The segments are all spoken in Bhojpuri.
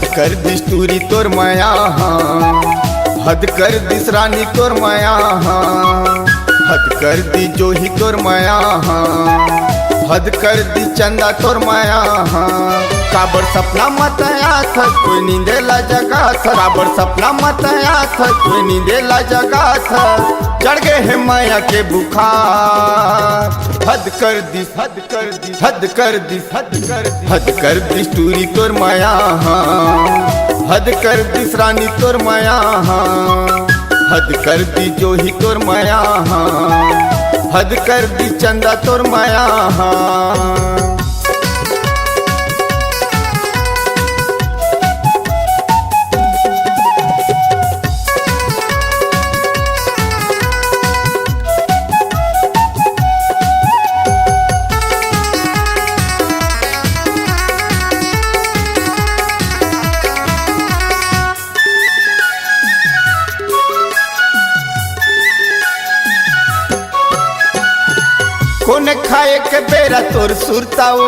हद कर दिस टूरी तोर माया हद कर दिस रानी तोर माया हद कर दी जो ही तोर माया हद कर दी चंदा तोर माया काबर सपना मत आया था कोई नींदेला जगा था काबर सपना मत आया था कोई नींदेला जगा था चढ़ गए है माया के बुखार हद कर दिस हद कर दिस हद कर दिस हद कर दिस हद कर दिस टूरी तोर माया हद कर दिस रानी तोर माया हद कर दी जो ही तोर माया हद कर दी चंदा तोर माया कोने खाए के बेरा तोर सुरताओ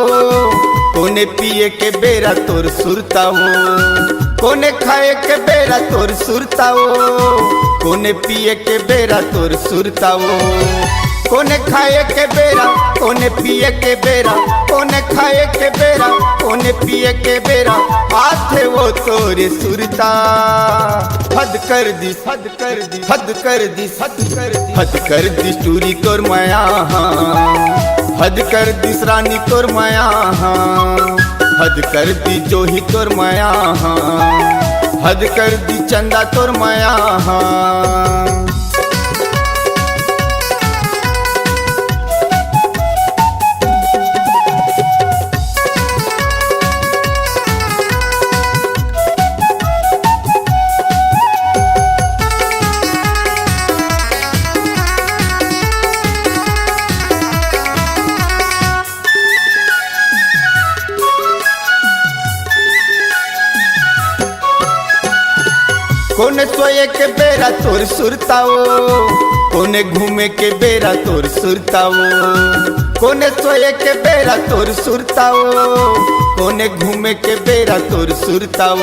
कोने पिए के बेरा तोर सुरताओ कोने खाए के बेरा तोर सुरताओ कोने पिए के बेरा तोर सुरताओ कोने खाए के बेरा कोने पिए के बेरा कोने खाए के बेरा कोने पिए के बेरा आथे वो तोरे सुरता हद कर दिस हद कर दिस हद कर दिस हद कर दिस हद कर दिस टूरी तोर माया हद कर दिस रानी तोर माया हद कर दी जो ही तोर माया हद कर दी चंदा तोर माया कोने सोए के बेरा तोर सुरताओ कोने घूमे के बेरा तोर सुरताओ कोने सोए के बेरा तोर सुरताओ कोने घूमे के बेरा तोर सुरताओ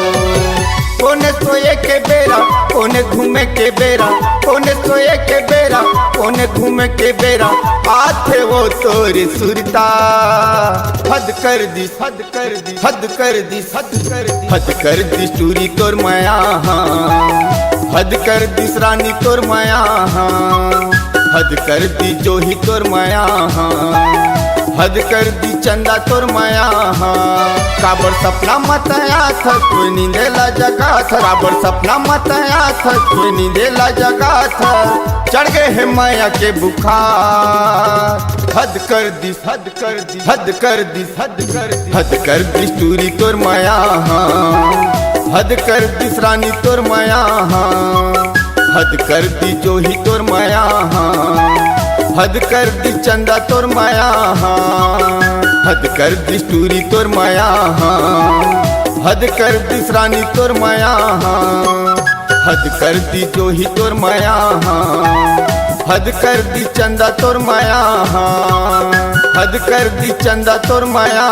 कोने सोए के बेरा कोने घूमे के बेरा कोने सोए के बेरा कोने घूमे के बेरा आथे वो तोरे सुरता हद कर दिस हद कर दिस हद कर दिस हद कर दिस हद कर दिस टूरी तोर माया हद कर दिस रानी तोर माया हद कर दी जो ही तोर माया हद कर दी चंदा तोर माया काबर सपना मत आया था कोई नींदेला जगा था काबर सपना मत आया था कोई नींदेला जगा था चढ़ गए है माया के बुखार हद कर दिस हद कर दिस हद कर दिस हद कर दिस हद कर दिस टूरी तोर माया हद कर दिस रानी तोर माया हद कर दी जो ही तोर माया हद कर दी चंदा तोर माया हद कर दिस टूरी तोर माया हद कर दिस रानी तोर माया हद कर दी जो ही तोर माया हद कर दी चंदा तोर माया हद कर दी चंदा तोर माया